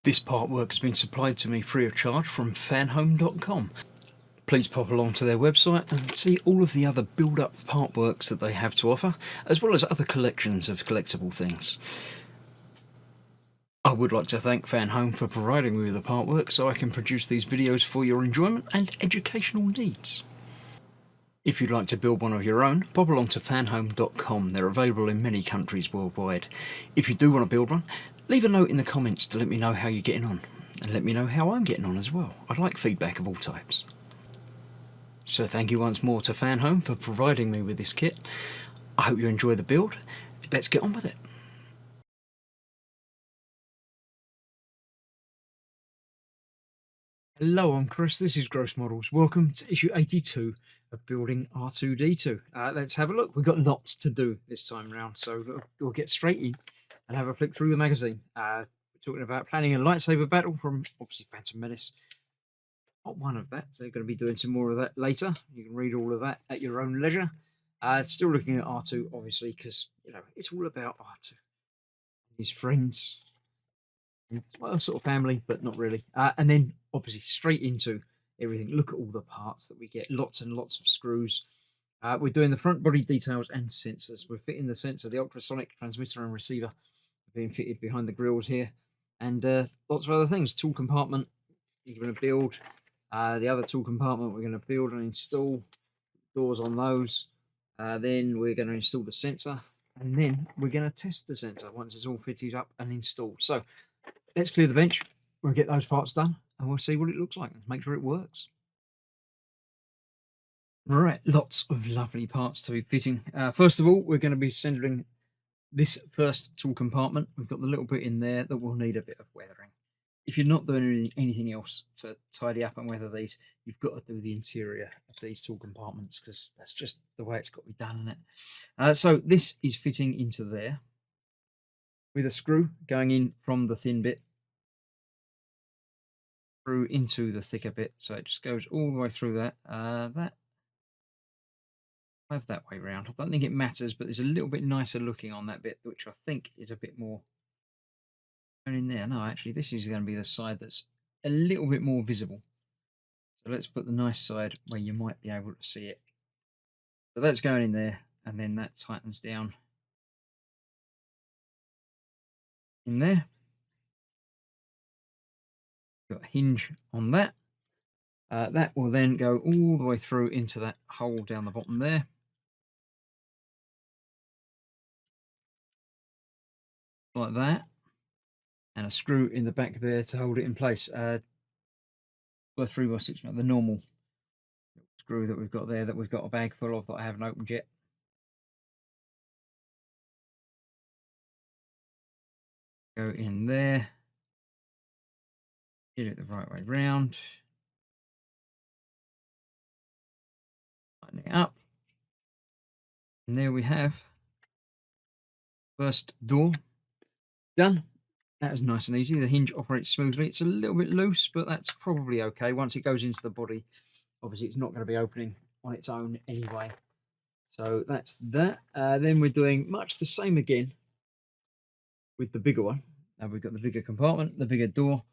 This part work has been supplied to me free of charge from Fanhome.com. Please pop along to their website and see all of the other build-up part works that they have to offer, as well as other collections of collectible things. I would like to thank Fanhome for providing me with the part work so I can produce these videos for your enjoyment and educational needs. If you'd like to build one of your own, pop along to fanhome.com. They're available in many countries worldwide. If you do want to build one, leave a note in the comments to let me know how you're getting on, and let me know how I'm getting on as well. I'd like feedback of all types. So thank you once more to Fanhome for providing me with this kit. I hope you enjoy the build. Let's get on with it. Hello, I'm Chris, this is Gross Models. Welcome to issue 82 of building R2-D2. Let's have a look. We've got lots to do this time round, so we'll get straight in and have a flick through the magazine. We're talking about planning a lightsaber battle from, obviously, Phantom Menace. Not one of that, so they're going to be doing some more of that later. You can read all of that at your own leisure. Still looking at R2, obviously, because, you know, it's all about R2. His friends. Well, sort of family, but not really. And then, obviously, straight into everything. Look at all the parts that we get. Lots and lots of screws. We're doing the front body details and sensors. We're fitting the sensor, the ultrasonic transmitter and receiver being fitted behind the grills here. And lots of other things. Tool compartment you're going to build. The other tool compartment we're going to build and install. Doors on those. Then we're going to install the sensor. And then we're going to test the sensor once it's all fitted up and installed. So let's clear the bench. We'll get those parts done and we'll see what it looks like and make sure it works. Right, lots of lovely parts to be fitting. First of all, we're going to be centering this first tool compartment. We've got the little bit in there that will need a bit of weathering. If you're not doing anything else to tidy up and weather these, you've got to do the interior of these tool compartments because that's just the way it's got to be done, isn't it? So this is fitting into there with a screw going in from the thin bit through into the thicker bit, so it just goes all the way through that. That I have that way round. I don't think it matters, but there's a little bit nicer looking on that bit, which I think is a bit more in there. No, actually, this is going to be the side that's a little bit more visible. So let's put the nice side where you might be able to see it. So that's going in there, and then that tightens down in there. Got a hinge on that. That will then go all the way through into that hole down the bottom there. Like that. And a screw in the back there to hold it in place. By 3x6, the normal screw that we've got there, that we've got a bag full of that I haven't opened yet. Go in there. Get it the right way round. Tighten it up. And there we have first door done. That was nice and easy. The hinge operates smoothly. It's a little bit loose, but that's probably okay. Once it goes into the body, obviously it's not going to be opening on its own anyway. So that's that. Then we're doing much the same again with the bigger one. We've got the bigger compartment, the bigger door,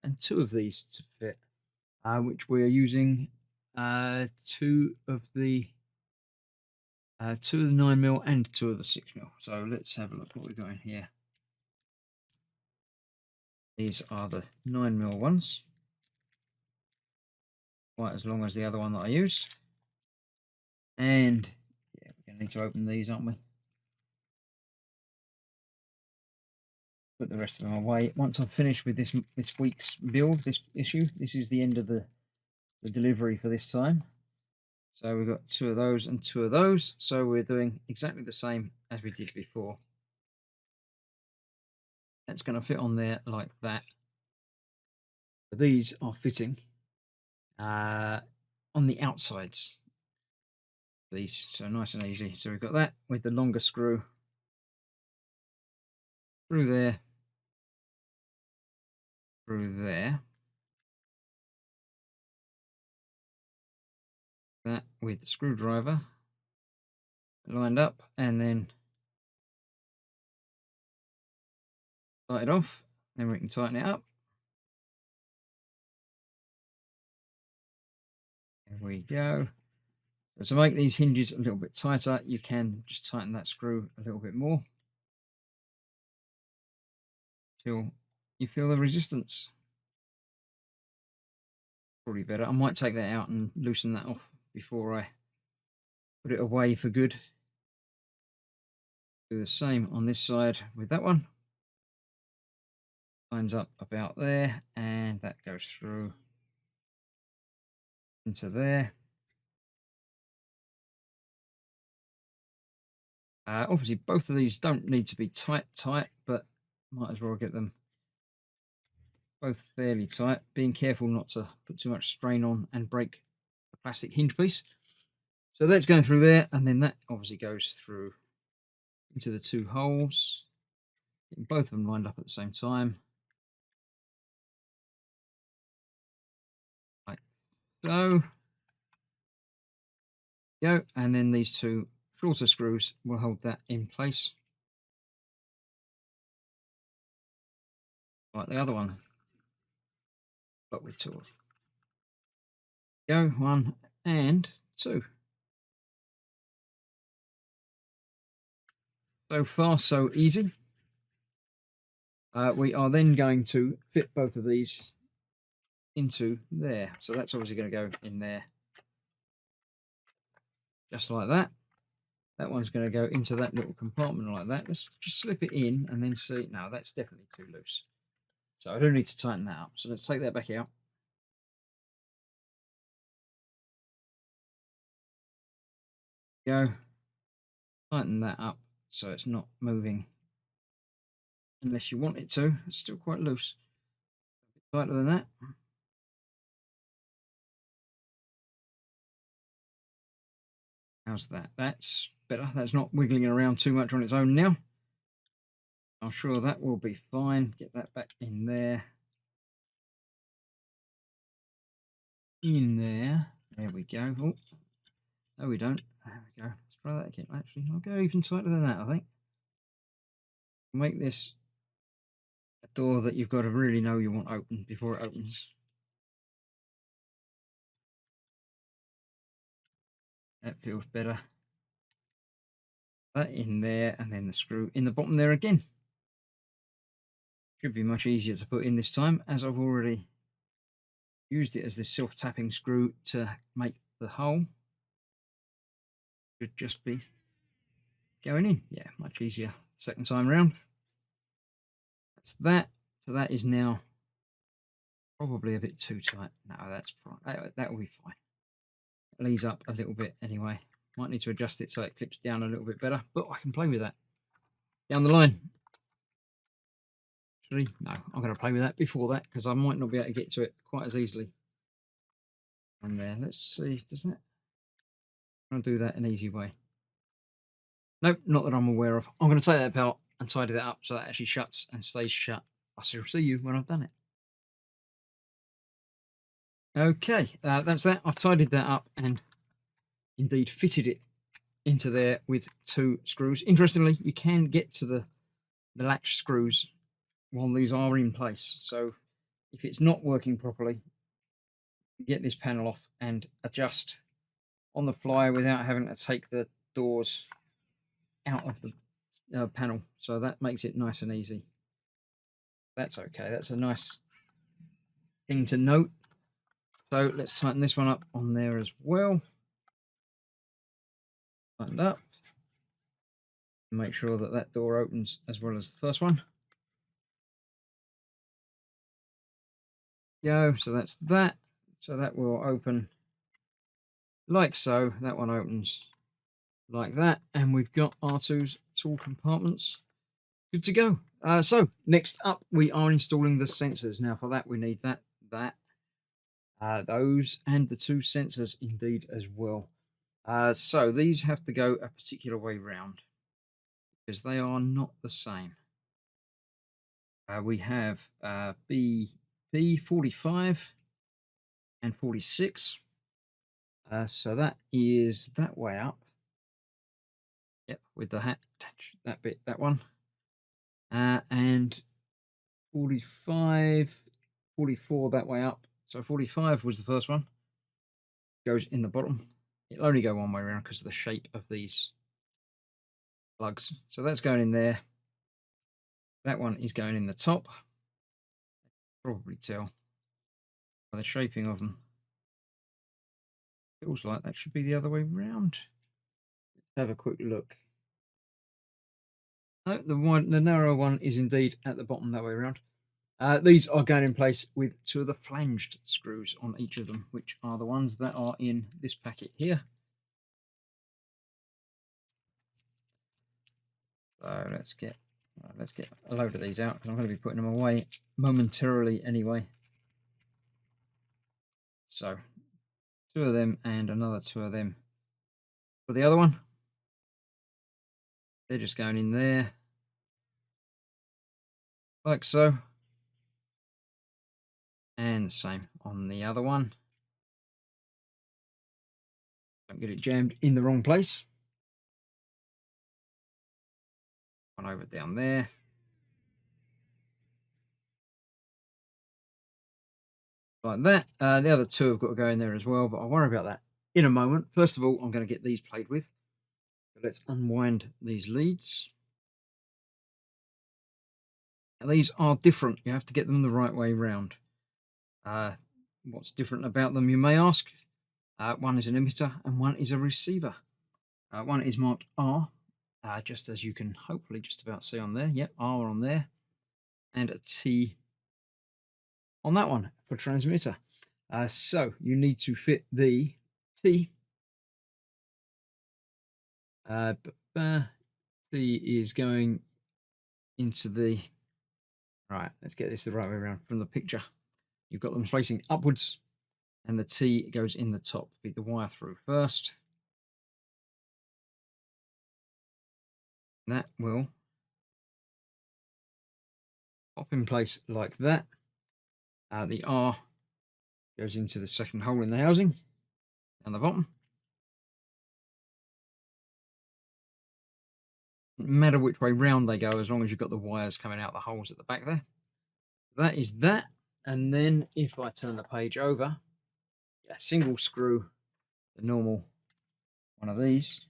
and two of these to fit, which we're using two of the 9mm and two of the 6mm. So let's have a look what we've got in here. These are the 9mm ones, quite as long as the other one that I used. And yeah, we're going to need to open these, aren't we? Put the rest of them away. Once I've finished with this week's build, this issue, this is the end of the delivery for this time. So we've got two of those and two of those. So we're doing exactly the same as we did before. That's going to fit on there like that. These are fitting on the outsides. These, so nice and easy. So we've got that with the longer screw through there, through there. That with the screwdriver lined up, and then start it off. Then we can tighten it up. There we go. So to make these hinges a little bit tighter, you can just tighten that screw a little bit more till you feel the resistance. Probably better. I might take that out and loosen that off before I put it away for good. Do the same on this side with that one. Lines up about there, and that goes through into there. Obviously, both of these don't need to be tight, but might as well get them both fairly tight. Being careful not to put too much strain on and break the plastic hinge piece. So that's going through there, and then that obviously goes through into the two holes. Getting both of them lined up at the same time. Like so. Go, and then these two shorter screws will hold that in place. Like the other one, but with two. Go, 1 and 2. So far, so easy. We are then going to fit both of these into there. So that's obviously going to go in there, just like that. That one's going to go into that little compartment like that. Let's just slip it in and then see. No, that's definitely too loose. So I don't need to tighten that up. So let's take that back out. Go. Tighten that up so it's not moving unless you want it to. It's still quite loose. A bit tighter than that. How's that? That's better. That's not wiggling around too much on its own now. I'm sure that will be fine. Get that back in there. In there. There we go. Oh, no, we don't. There we go. Let's try that again. Actually, I'll go even tighter than that, I think. Make this a door that you've got to really know you want open before it opens. That feels better. That in there, and then the screw in the bottom there again. Should be much easier to put in this time, as I've already used it as this self-tapping screw to make the hole. Should just be going in. Yeah, much easier second time around. That's that. So that is now probably a bit too tight. No, that's fine. That will be fine. It lays up a little bit anyway. Might need to adjust it so it clips down a little bit better, but I can play with that down the line. Actually, no, I'm going to play with that before that because I might not be able to get to it quite as easily. And there, let's see, does that? I'll do that an easy way. Nope, not that I'm aware of. I'm going to take that apart and tidy that up so that actually shuts and stays shut. I shall see you when I've done it. Okay, that's that. I've tidied that up and indeed fitted it into there with two screws. Interestingly, you can get to the latch screws while these are in place. So if it's not working properly, get this panel off and adjust on the fly without having to take the doors out of the panel. So that makes it nice and easy. That's okay. That's a nice thing to note. So let's tighten this one up on there as well. Tightened up. Make sure that that door opens as well as the first one. Go. So that's that. So that will open like so. That one opens like that. And we've got R2's tool compartments. Good to go. So next up, we are installing the sensors. Now for that, we need those, and the two sensors indeed as well. So these have to go a particular way round because they are not the same. We have BP 45 and 46. So that is that way up. Yep, with the hat, that bit, that one. And 45, 44 that way up. So 45 was the first one. goes in the bottom. It'll only go one way around because of the shape of these plugs. So that's going in there. That one is going in the top. Probably tell by the shaping of them. Feels like that should be the other way round. Let's have a quick look. No, the narrow one is indeed at the bottom that way around. These are going in place with 2 of the flanged screws on each of them, which are the ones that are in this packet here. So let's get a load of these out because I'm going to be putting them away momentarily anyway. So 2 of them and another 2 of them for the other one. They're just going in there like so. And the same on the other one. Don't get it jammed in the wrong place. One over down there. Like that. The other 2 have got to go in there as well, but I'll worry about that in a moment. First of all, I'm going to get these played with. So let's unwind these leads. Now, these are different. You have to get them the right way round. What's different about them, you may ask? One is an emitter and one is a receiver. One is marked R, just as you can hopefully just about see on there. Yep, R on there. And a T on that one for transmitter. So you need to fit the T. T is going into the... Right, let's get this the right way around from the picture. You've got them facing upwards, and the T goes in the top. Feed the wire through first. That will pop in place like that. The R goes into the second hole in the housing down the bottom. Doesn't matter which way round they go, as long as you've got the wires coming out the holes at the back there. That is that. And then if I turn the page over, yeah, single screw the normal one of these.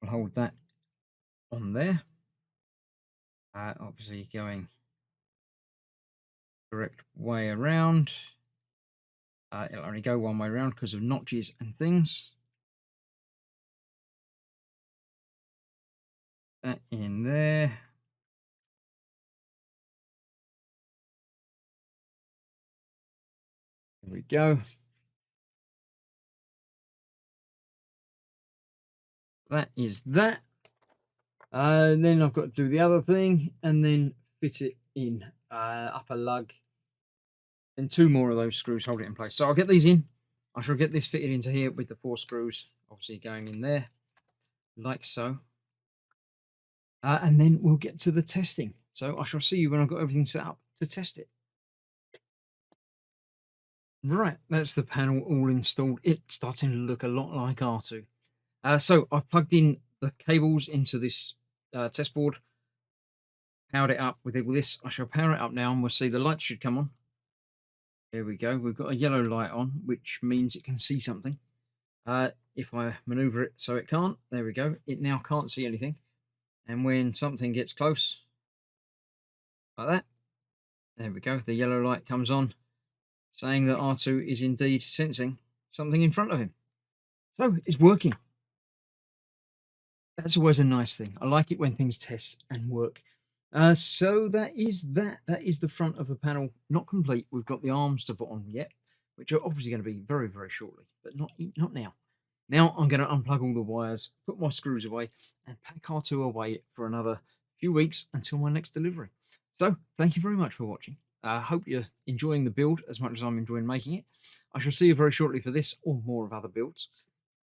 I'll hold that on there. Obviously going correct way around. It'll only go one way around because of notches and things. That in there. There we go. That is that. Then I've got to do the other thing and then fit it in upper lug. And 2 more of those screws hold it in place. So I'll get these in. I shall get this fitted into here with the 4 screws, obviously going in there, like so. And then we'll get to the testing. So I shall see you when I've got everything set up to test it. Right, that's the panel all installed. It's starting to look a lot like R2. So I've plugged in the cables into this test board, powered it up with this. I shall power it up now and we'll see the lights should come on. There we go. We've got a yellow light on, which means it can see something. If I maneuver it so it can't, there we go. It now can't see anything. And when something gets close, like that, there we go. The yellow light comes on, saying that R2 is indeed sensing something in front of him. So it's working. That's always a nice thing. I like it when things test and work. So that is that. That is the front of the panel. Not complete. We've got the arms to put on yet, which are obviously going to be very, very shortly, but not now. Now I'm going to unplug all the wires, put my screws away, and pack R2 away for another few weeks until my next delivery. So thank you very much for watching. I hope you're enjoying the build as much as I'm enjoying making it. I shall see you very shortly for this or more of other builds.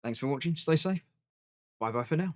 Thanks for watching. Stay safe. Bye-bye for now.